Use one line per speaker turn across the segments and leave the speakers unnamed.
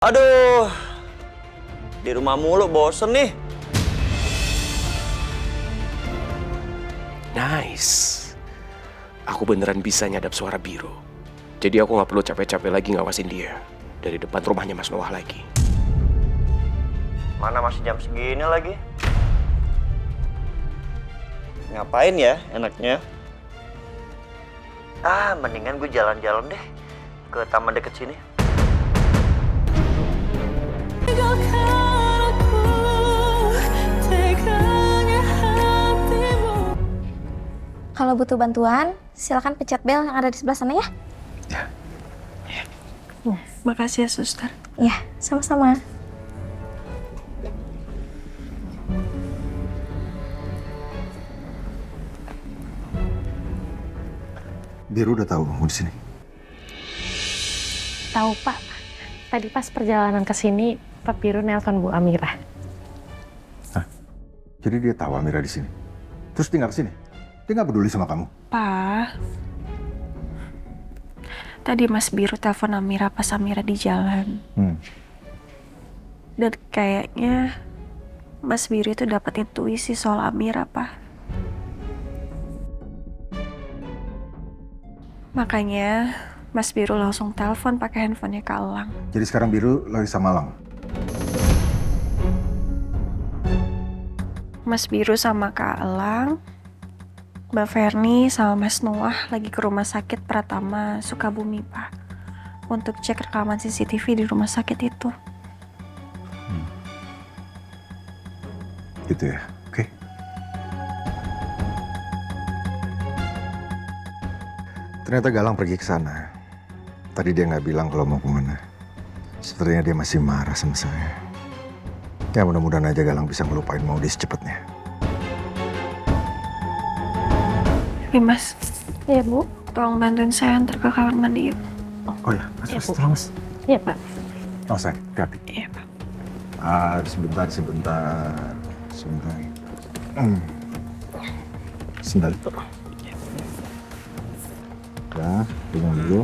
Aduh, di rumah mulu bosen nih.
Nice. Aku beneran bisa nyadap suara biru. Jadi aku nggak perlu capek-capek lagi ngawasin dia dari depan rumahnya Mas Noah lagi.
Mana masih jam segini lagi? Ngapain ya enaknya? Mendingan gue jalan-jalan deh ke taman deket sini.
Kalau butuh bantuan, silakan pencet bel yang ada di sebelah sana ya.
Ya.
Makasih ya, suster.
Ya, sama-sama.
Biru udah tahu kamu di sini.
Tahu Pak, tadi pas perjalanan ke sini, Pak Biru nelpon Bu Amira.
Hah? Jadi dia tahu Amira di sini. Terus dia nggak kesini? Dia nggak peduli sama kamu?
Pak, tadi Mas Biru telepon Amira pas Amira di jalan. Dan kayaknya Mas Biru itu dapat intuisi soal Amira, Pak. Makanya Mas Biru langsung telepon pakai handphonenya Kak Elang.
Jadi sekarang Biru lagi sama Lang.
Mas Biru sama Kak Elang, Mbak Ferni sama Mas Noah lagi ke rumah sakit Pratama Sukabumi, Pak. Untuk cek rekaman CCTV di rumah sakit itu.
Gitu ya, oke. Ternyata Galang pergi ke sana. Tadi dia nggak bilang kalau mau kemana. Sepertinya dia masih marah sama saya. Ya mudah-mudahan aja Galang bisa ngelupain Maudi secepatnya.
Mas. Iya, Bu. Tolong bantuin saya antar ke kamar mandi yuk.
Oh ya, mas, tolong mas.
Iya, Pak.
Oh sayang, hati-hati.
Iya, Pak.
Sebentar. Sebentar. Ya, tunggu dulu.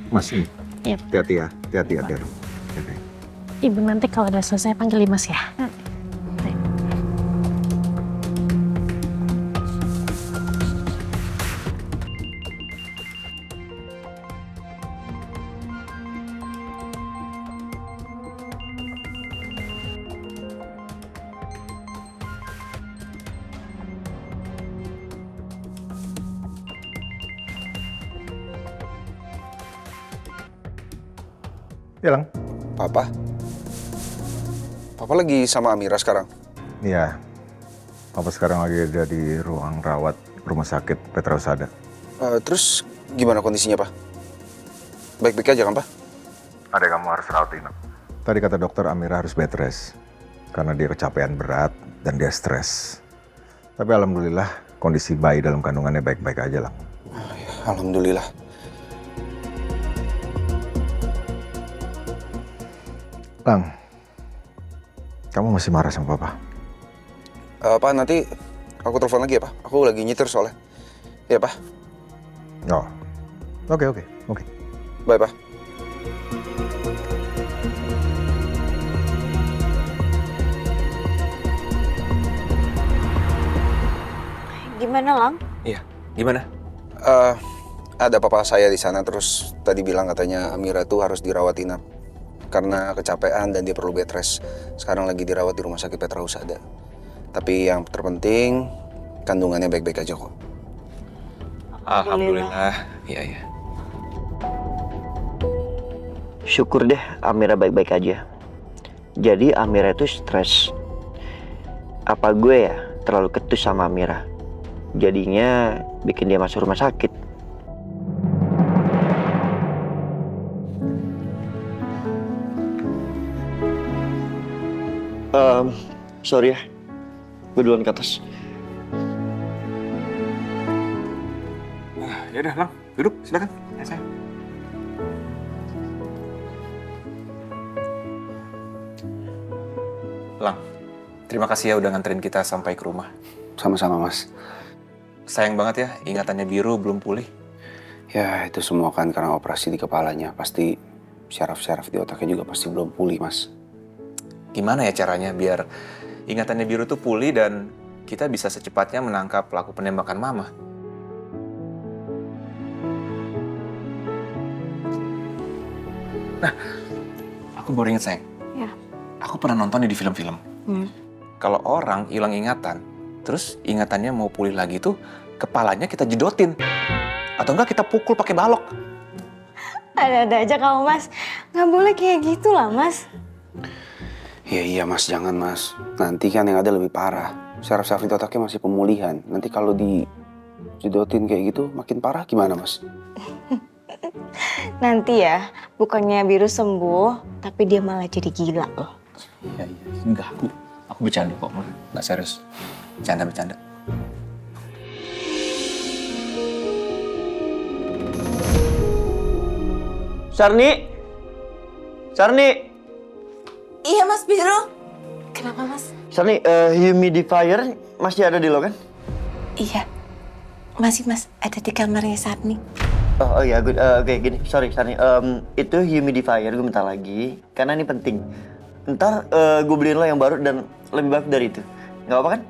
Mas, ini.
Iya.
Hati-hati ya, hati-hati.
Ibu nanti kalau udah selesai panggil Mas ya.
Ya, Lang.
Papa? Papa lagi sama Amira sekarang?
Iya. Papa sekarang lagi ada di ruang rawat rumah sakit Petra Husada.
Terus gimana kondisinya, Pak? Baik-baik aja kan, Pak?
Adek kamu harus rawat inap. Tadi kata dokter Amira harus bed rest. Karena dia kecapean berat dan dia stres. Tapi alhamdulillah kondisi bayi dalam kandungannya baik-baik aja, Lang.
Alhamdulillah.
Lang, kamu masih marah sama Papa?
Pak, nanti aku telepon lagi ya, Pak. Aku lagi nyetir soalnya. Iya, Pak.
Oh, oke.
Bye, Pak.
Gimana, Lang?
Iya, gimana?
Ada papa saya di sana, terus tadi bilang katanya Amira tuh harus dirawat inap. Karena kecapean dan dia perlu bed rest. Sekarang lagi dirawat di rumah sakit Petra Husada. Tapi yang terpenting, kandungannya baik-baik aja kok.
Alhamdulillah. Iya.
Syukur deh Amira baik-baik aja. Jadi Amira itu stres. Apa gue ya terlalu ketus sama Amira? Jadinya bikin dia masuk rumah sakit. Sorry ya, gue duluan ke atas.
Ya udah, Lang. Duduk, silakan. Ya, saya. Lang, terima kasih ya udah nganterin kita sampai ke rumah.
Sama-sama, Mas.
Sayang banget ya, ingatannya Biru belum pulih.
Ya, itu semua kan karena operasi di kepalanya. Pasti syaraf-syaraf di otaknya juga pasti belum pulih, Mas.
Gimana ya caranya biar ingatannya Biru tuh pulih dan kita bisa secepatnya menangkap pelaku penembakan Mama? Nah, aku baru inget, sayang.
Ya.
Aku pernah nonton di film-film. Kalau orang hilang ingatan, terus ingatannya mau pulih lagi tuh, kepalanya kita jedotin. Atau enggak kita pukul pakai balok.
Ada-ada aja kamu, Mas. Nggak boleh kayak gitu lah, Mas.
Iya, Mas, jangan, Mas. Nanti kan yang ada lebih parah. Syaraf-syaraf di otaknya masih pemulihan. Nanti kalau dijedotin kayak gitu, makin parah gimana, Mas?
Nanti ya, bukannya Biru sembuh, tapi dia malah jadi gila loh.
Iya. Enggak, aku bercanda kok, nggak serius. Bercanda.
Sarni,
Iya Mas Biru. Kenapa Mas?
Sarni, humidifier masih ada di lo kan?
Iya. Masih Mas, ada di kamarnya Sarni.
Oh iya, good. Oke, gini, sorry Sarni. Itu humidifier gue minta lagi, karena ini penting. Ntar gue beliin lo yang baru dan lebih bagus dari itu. Nggak apa-apa kan?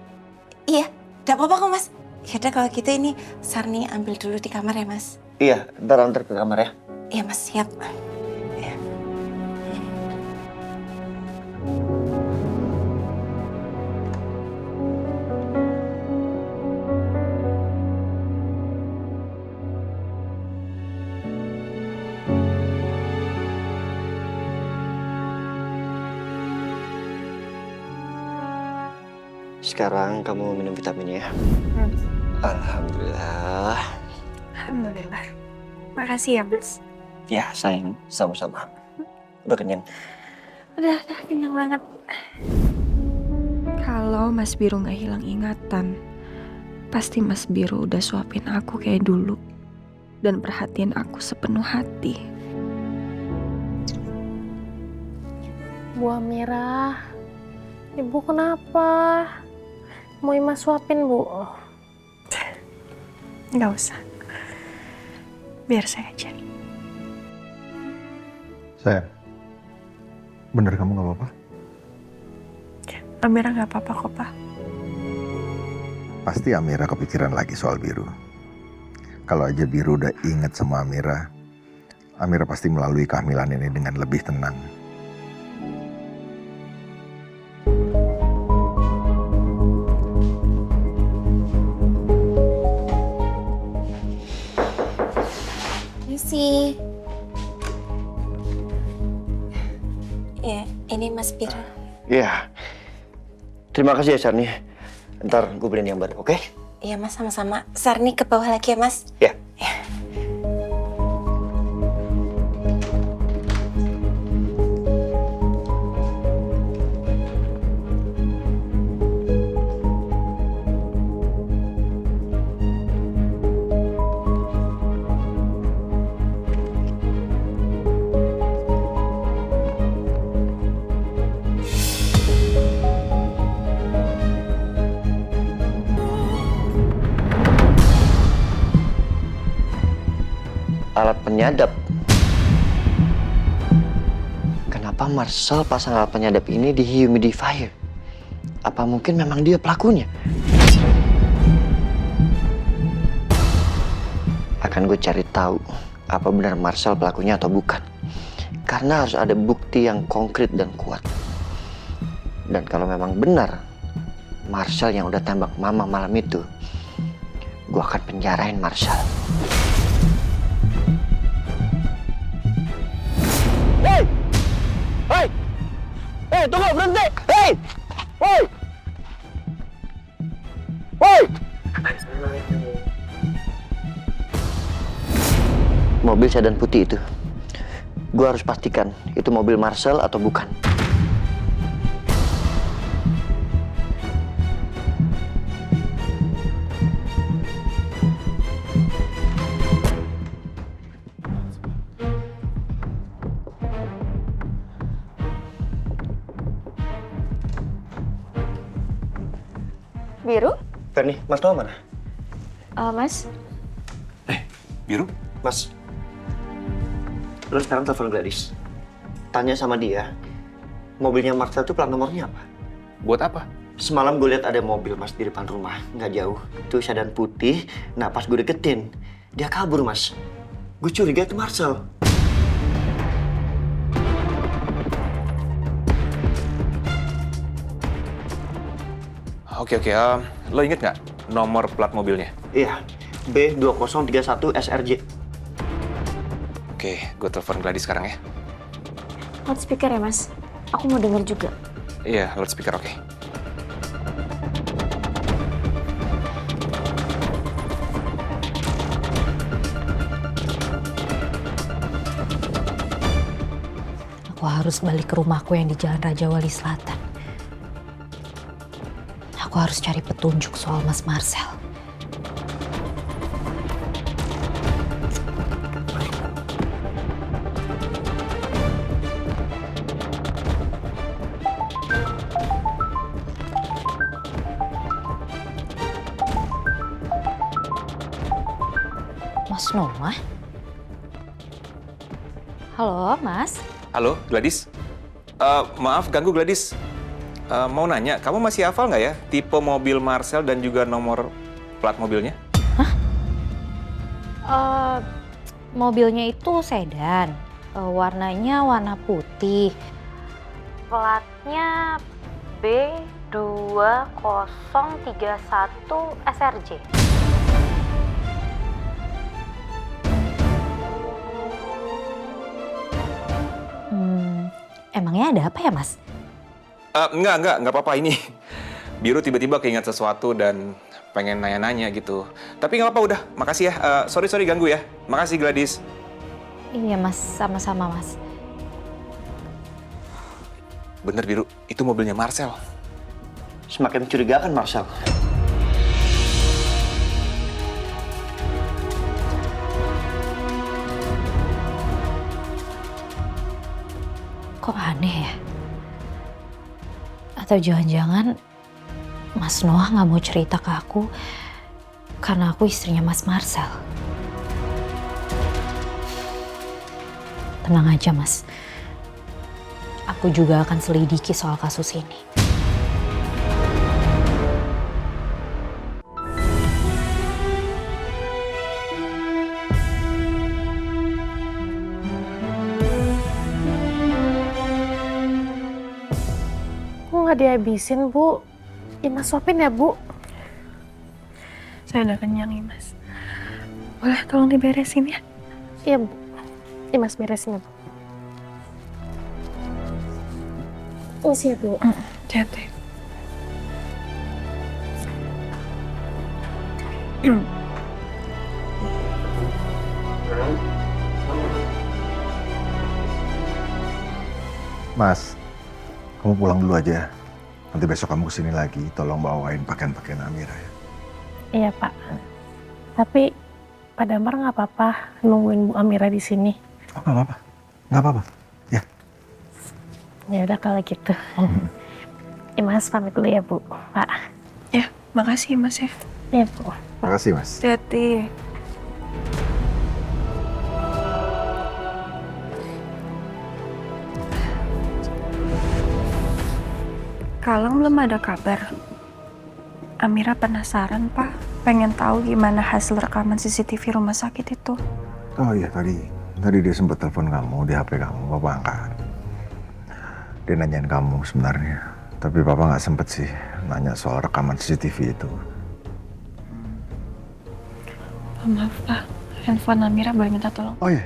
Iya, gak apa-apa kok Mas. Yaudah kalau gitu ini Sarni ambil dulu di kamar ya Mas.
Iya, ntar antar ke kamar ya.
Iya Mas, siap. Ya.
Sekarang kamu minum vitaminnya ya. Alhamdulillah.
Alhamdulillah. Makasih ya, Mas.
Ya, sayang. Sama-sama. Udah kenyang?
Udah kenyang banget. Kalau Mas Biru nggak hilang ingatan, pasti Mas Biru udah suapin aku kayak dulu dan perhatian aku sepenuh hati.
Bu Amira, Ibu kenapa? Mau Ima suapin, Bu?
Nggak usah. Biar saya aja.
Sayang, bener kamu nggak apa-apa?
Amira nggak apa-apa kok, Pak.
Pasti Amira kepikiran lagi soal Biru. Kalau aja Biru udah inget sama Amira, Amira pasti melalui kehamilan ini dengan lebih tenang.
Misi. Ya, ini Mas Biru.
Iya. Terima kasih ya, Sarni. Ntar gue beliin yang baru, oke?
Iya Mas, sama-sama. Sarni ke bawah lagi ya Mas.
Ya. Alat penyadap. Kenapa Marcel pasang alat penyadap ini di humidifier? Apa mungkin memang dia pelakunya? Akan gue cari tahu apa benar Marcel pelakunya atau bukan. Karena harus ada bukti yang konkret dan kuat. Dan kalau memang benar Marcel yang udah tembak Mama malam itu, gue akan penjarain Marcel. Hei, tunggu, berhenti! Hei! Woi! Woi! Mobil sedan putih itu, gue harus pastikan itu mobil Marcel atau bukan.
Biru?
Ferni, Mas Noah mana?
Mas?
Biru?
Mas, lo sekarang telepon Gladys. tanya sama dia, mobilnya Marcel tuh plat nomornya apa?
Buat apa?
Semalam gue lihat ada mobil mas di depan rumah, nggak jauh. Itu sedan putih. Nah pas gue deketin, dia kabur mas. Gue curiga itu Marcel.
Oke, lo inget nggak nomor plat mobilnya?
Iya, B2031 SRJ.
Oke, gue telepon Gladys sekarang ya.
Loudspeaker ya mas, aku mau denger juga.
Iya, loudspeaker oke.
Aku harus balik ke rumahku yang di Jalan Raja Wali Selatan. Aku harus cari petunjuk soal Mas Marcel. Mas Noah? Halo, Mas?
Halo, Gladys. Maaf ganggu Gladys. Mau nanya, kamu masih hafal nggak ya tipe mobil Marcel dan juga nomor plat mobilnya?
Mobilnya itu sedan. Warnanya warna putih. Platnya B2031 SRJ. Emangnya ada apa ya, Mas?
Enggak apa-apa ini. Biru tiba-tiba keinget sesuatu dan pengen nanya-nanya gitu. Tapi nggak apa-apa udah, makasih ya. Sorry ganggu ya. Makasih Gladys.
Iya, Mas. Sama-sama, Mas.
Bener Biru, itu mobilnya Marcel.
Semakin mencurigakan Marcel.
Kok aneh ya? Atau jangan-jangan Mas Noah nggak mau cerita ke aku karena aku istrinya Mas Marcel. Tenang aja, Mas. Aku juga akan selidiki soal kasus ini.
Nggak dihabisin, Bu. Imas suapin ya, Bu.
Saya udah kenyang, Imas. Boleh tolong diberesin ya?
Iya, Bu. Imas beresin ya, Bu. Isi ya, Bu.
Hati-hati.
Mas, kamu pulang dulu aja. Nanti besok kamu kesini lagi, tolong bawain pakaian-pakaian Amira ya.
Iya, Pak. Tapi Pak Damar nggak apa-apa nungguin Bu Amira di sini.
Oh, nggak apa-apa. Nggak apa-apa. Ya.
Ya udah kalau gitu. Imas pamit dulu ya, Bu. Pak.
Ya, makasih Mas ya.
Iya, Bu.
Makasih, Mas.
Hati-hati. Kalang belum ada kabar. Amira penasaran, Pak. Pengen tahu gimana hasil rekaman CCTV rumah sakit itu.
Oh iya, tadi dia sempat telepon kamu di HP kamu, Papa angkat. Dia nanyain kamu sebenarnya. Tapi Papa nggak sempet sih nanya soal rekaman CCTV itu.
Maaf, Pak. Handphone Amira boleh minta tolong?
Oh iya.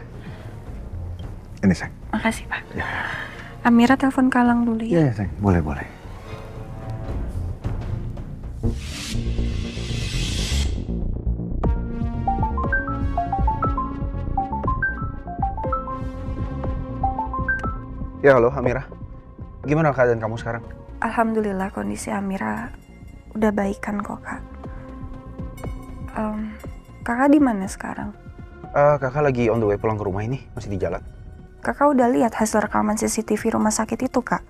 Ini, sayang.
Makasih, Pak.
Ya.
Amira telepon Kalang dulu ya.
Iya, sayang. Boleh.
Ya halo Amira, gimana keadaan kamu sekarang?
Alhamdulillah kondisi Amira udah baikan kok, Kak. Kakak di mana sekarang?
Kakak lagi on the way pulang ke rumah ini, masih di jalan.
Kakak udah lihat hasil rekaman CCTV rumah sakit itu, Kak?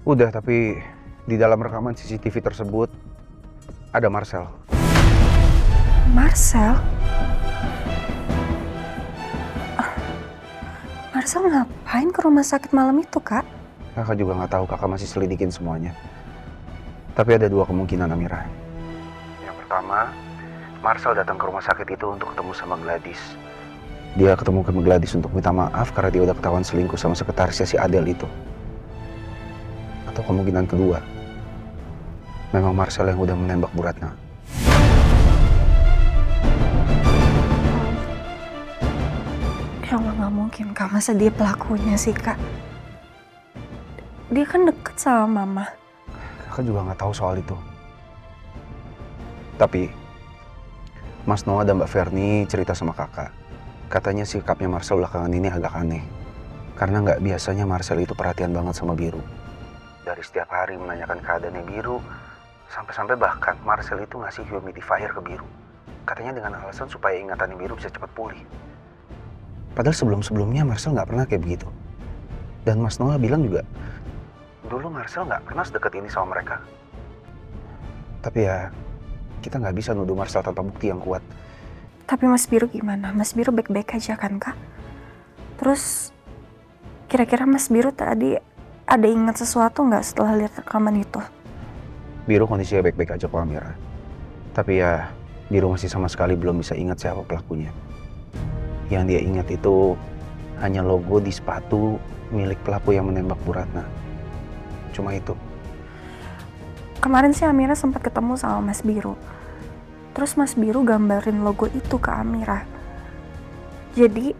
Udah, tapi di dalam rekaman CCTV tersebut ada Marcel.
Marcel? Marcel ngapain ke rumah sakit malam itu, Kak?
Kakak juga nggak tahu, kakak masih selidikin semuanya. Tapi ada dua kemungkinan, Amira. Yang pertama, Marcel datang ke rumah sakit itu untuk ketemu sama Gladys. Dia ketemu sama Gladys untuk minta maaf karena dia udah ketahuan selingkuh sama sekretarisnya si Adele itu. Atau kemungkinan kedua, memang Marcel yang udah menembak Bu Ratna.
Ya Allah, nggak mungkin Kak, masa dia pelakunya sih Kak? Dia kan deket sama Mama.
Kakak juga nggak tahu soal itu. Tapi Mas Noah dan Mbak Verni cerita sama kakak. Katanya sikapnya Marcel belakangan ini agak aneh. Karena nggak biasanya Marcel itu perhatian banget sama Biru. Dari setiap hari menanyakan keadaannya Biru, sampai-sampai bahkan Marcel itu ngasih humidifier ke Biru. Katanya dengan alasan supaya ingatannya Biru bisa cepat pulih. Padahal sebelum-sebelumnya Marcel nggak pernah kayak begitu. Dan Mas Noah bilang juga, dulu Marcel nggak pernah sedekat ini sama mereka. Tapi ya, kita nggak bisa nuduh Marcel tanpa bukti yang kuat.
Tapi Mas Biru gimana? Mas Biru baik-baik aja kan Kak? Terus kira-kira Mas Biru tadi ada ingat sesuatu nggak setelah lihat rekaman itu?
Biru kondisinya baik-baik aja kok, Amira. Tapi ya, Biru masih sama sekali belum bisa ingat siapa pelakunya. Yang dia ingat itu hanya logo di sepatu milik pelaku yang menembak Bu Ratna. Cuma itu.
Kemarin sih Amira sempat ketemu sama Mas Biru. Terus Mas Biru gambarin logo itu ke Amira. Jadi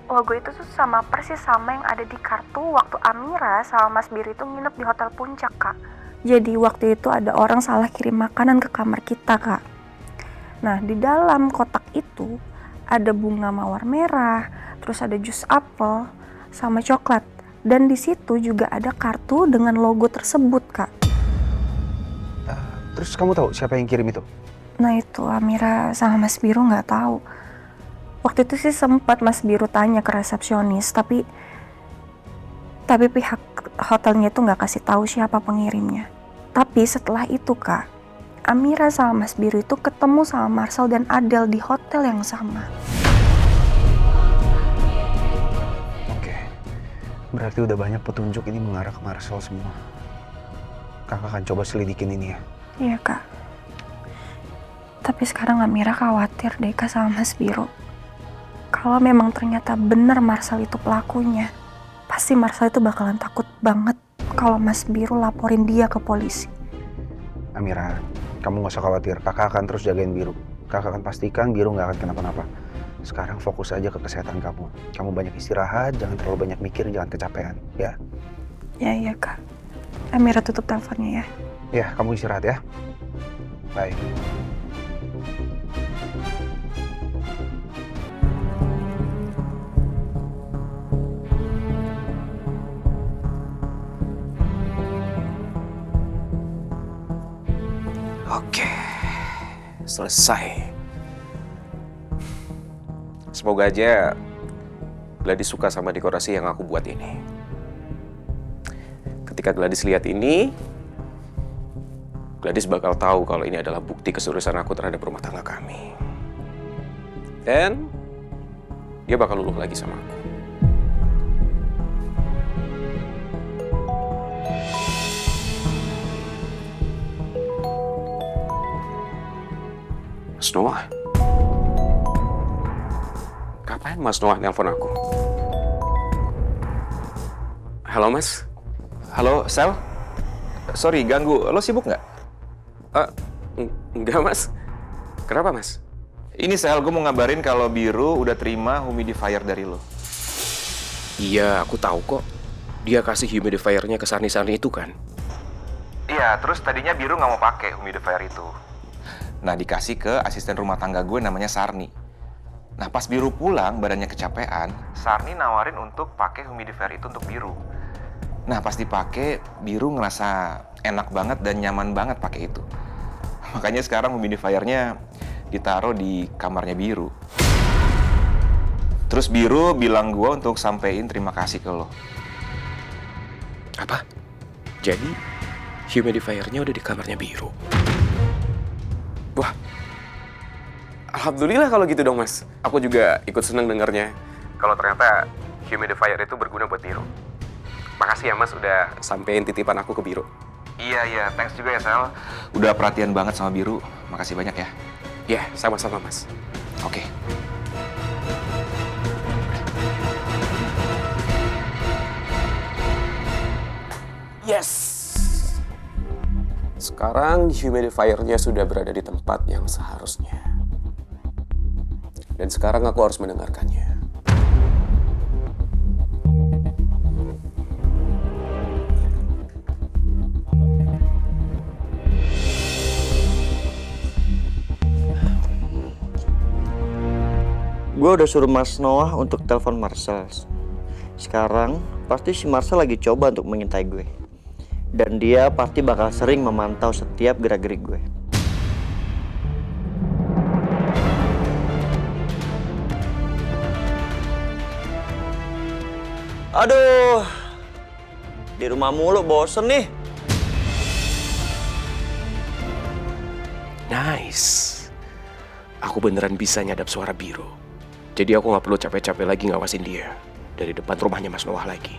logo itu tuh sama persis sama yang ada di kartu waktu Amira sama Mas Biru itu nginep di Hotel Puncak, Kak. Jadi waktu itu ada orang salah kirim makanan ke kamar kita, Kak. Nah, di dalam kotak itu ada bunga mawar merah, terus ada jus apel, sama coklat. Dan di situ juga ada kartu dengan logo tersebut, Kak.
Terus kamu tahu siapa yang kirim itu?
Nah itu Amira sama Mas Biru nggak tahu. Waktu itu sih sempat Mas Biru tanya ke resepsionis, tapi pihak hotelnya itu nggak kasih tahu siapa pengirimnya. Tapi setelah itu Kak, Amira sama Mas Biru itu ketemu sama Marcel dan Adele di hotel yang sama.
Oke, berarti udah banyak petunjuk ini mengarah ke Marcel semua. Kakak akan coba selidikin ini ya.
Iya Kak. Tapi sekarang Amira khawatir deh Kak sama Mas Biru. Kalau memang ternyata benar Marcel itu pelakunya, pasti Marcel itu bakalan takut banget kalau Mas Biru laporin dia ke polisi.
Amira, kamu gak usah khawatir. Kakak akan terus jagain Biru. Kakak akan pastikan Biru gak akan kenapa-napa. Sekarang fokus aja ke kesehatan kamu. Kamu banyak istirahat, jangan terlalu banyak mikir, jangan kecapean, ya?
Ya, iya Kak. Amira tutup teleponnya ya.
Ya, kamu istirahat ya. Bye.
Oke, selesai. Semoga aja Gladys suka sama dekorasi yang aku buat ini. Ketika Gladys lihat ini, Gladys bakal tahu kalau ini adalah bukti keseriusan aku terhadap rumah tangga kami. Dan dia bakal luluh lagi sama aku. Mas Noah? Kapan Mas Noah nelpon aku? Halo Mas?
Halo, Sel? Sorry, ganggu. Lo sibuk nggak?
Enggak Mas. Kenapa Mas?
Ini Sel, gue mau ngabarin kalau Biru udah terima humidifier dari lo.
Iya, aku tahu kok. Dia kasih humidifiernya ke Sarni-Sarni itu kan?
Iya, terus tadinya Biru nggak mau pakai humidifier itu. Nah, dikasih ke asisten rumah tangga gue namanya Sarni. Nah, pas Biru pulang, badannya kecapean, Sarni nawarin untuk pakai humidifier itu untuk Biru. Nah, pas dipakai, Biru ngerasa enak banget dan nyaman banget pakai itu. Makanya sekarang humidifiernya ditaruh di kamarnya Biru. Terus Biru bilang gue untuk sampein terima kasih ke lo.
Apa? Jadi humidifiernya udah di kamarnya Biru? Wah, alhamdulillah kalau gitu dong Mas. Aku juga ikut seneng dengarnya. Kalau ternyata humidifier itu berguna buat Biro. Makasih ya Mas udah sampein titipan aku ke Biro.
Iya, thanks juga ya Sal. Udah perhatian banget sama Biru. Makasih banyak ya.
Ya, sama-sama Mas.
Oke.
Yes! Sekarang humidifiernya sudah berada di tempat yang seharusnya. Dan sekarang aku harus mendengarkannya.
Gue udah suruh Mas Noah untuk telepon Marcel. Sekarang pasti si Marcel lagi coba untuk mengintai gue. Dan dia pasti bakal sering memantau setiap gerak-gerik gue. Aduh, di rumah mulu bosen nih.
Nice. Aku beneran bisa nyadap suara Biro. Jadi aku nggak perlu capek-capek lagi ngawasin dia dari depan rumahnya Mas Noah lagi.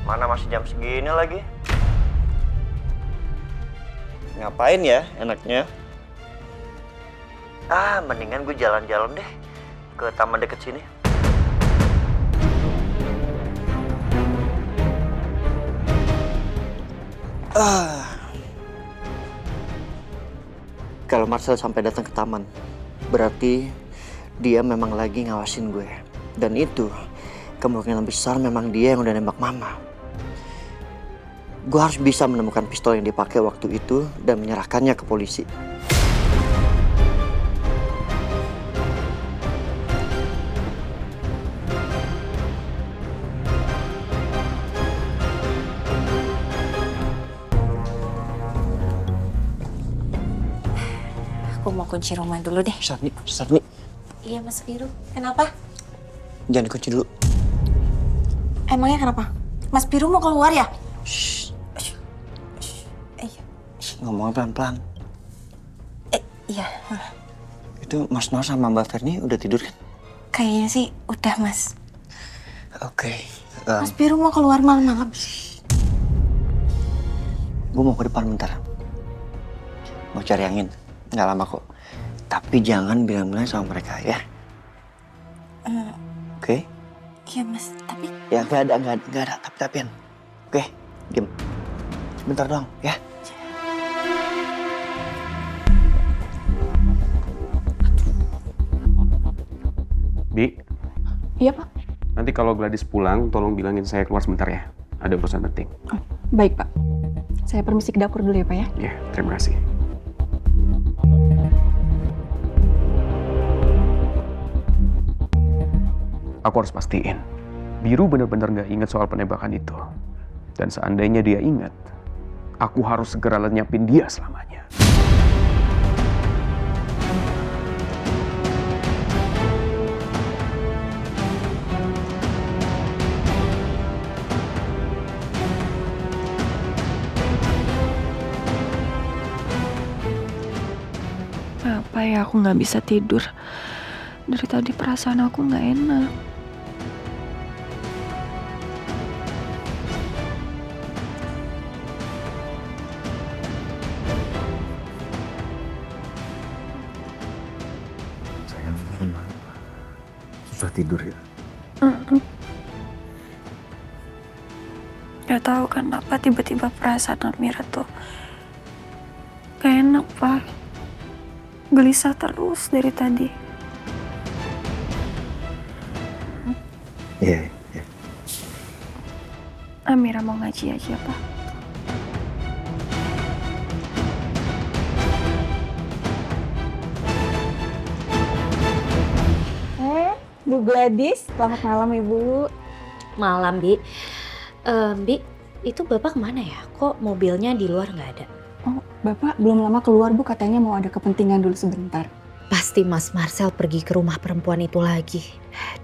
Mana masih jam segini lagi? Ngapain ya enaknya? Mendingan gue jalan-jalan deh ke taman deket sini. Kalau Marcel sampai datang ke taman, berarti dia memang lagi ngawasin gue. Dan itu kemungkinan besar memang dia yang udah nembak mama. Gue harus bisa menemukan pistol yang dipakai waktu itu dan menyerahkannya ke polisi.
Aku mau kunci rumah dulu deh.
Sarni.
Iya Mas Biru. Kenapa?
Jangan dikunci dulu.
Emangnya kenapa? Mas Biru mau keluar ya?
Ngomongnya pelan-pelan.
Iya.
Itu Mas Noah sama Mbak Ferni udah tidur kan?
Kayaknya sih udah Mas.
Oke.
Mas Biru mau keluar malam-malam.
Gue mau ke depan bentar. Mau cari angin. Nggak lama kok. Tapi jangan bilang-bilang sama mereka ya. Oke?
Iya Mas, tapi...
Ya nggak ada tapi-tapian. Oke, diam. Sebentar doang ya.
Bi,
Iya, Pak.
nanti kalau Gladys pulang, tolong bilangin saya keluar sebentar ya. Ada urusan penting.
Oh, baik, Pak. Saya permisi ke dapur dulu ya, Pak ya.
Ya, terima kasih. Aku harus pastiin, Biru benar-benar nggak ingat soal penembakan itu. Dan seandainya dia ingat, aku harus segera lenyapin dia selamanya.
Apa ya aku nggak bisa tidur? Dari tadi perasaan aku nggak enak.
Sayang, susah tidur ya?
Gak tahu kenapa tiba-tiba perasaan Amira tuh gak enak, Pak. Gelisah terus dari tadi.
Iya.
Amira mau ngaji aja, Pak.
Bu Gladys, selamat malam Ibu.
Malam, Bi. Bi, itu Bapak kemana ya? Kok mobilnya di luar nggak ada?
Oh, Bapak belum lama keluar, Bu. Katanya mau ada kepentingan dulu sebentar.
Pasti Mas Marcel pergi ke rumah perempuan itu lagi.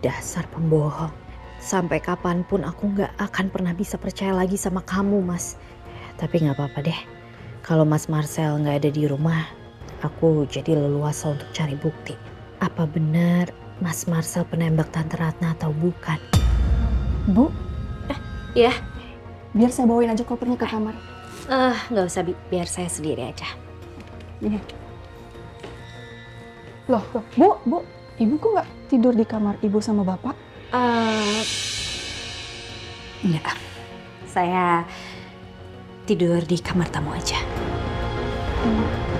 Dasar pembohong. Sampai kapanpun aku nggak akan pernah bisa percaya lagi sama kamu, Mas. Tapi nggak apa-apa deh. Kalau Mas Marcel nggak ada di rumah, aku jadi leluasa untuk cari bukti. Apa benar Mas Marcel penembak Tante Ratna atau bukan.
Bu,
Ya,
biar saya bawain aja kopernya ke kamar.
nggak usah, biar saya sendiri aja.
Iya. Loh, Bu, Ibu kok nggak tidur di kamar Ibu sama Bapak?
Enggak, saya tidur di kamar tamu aja.
Hmm.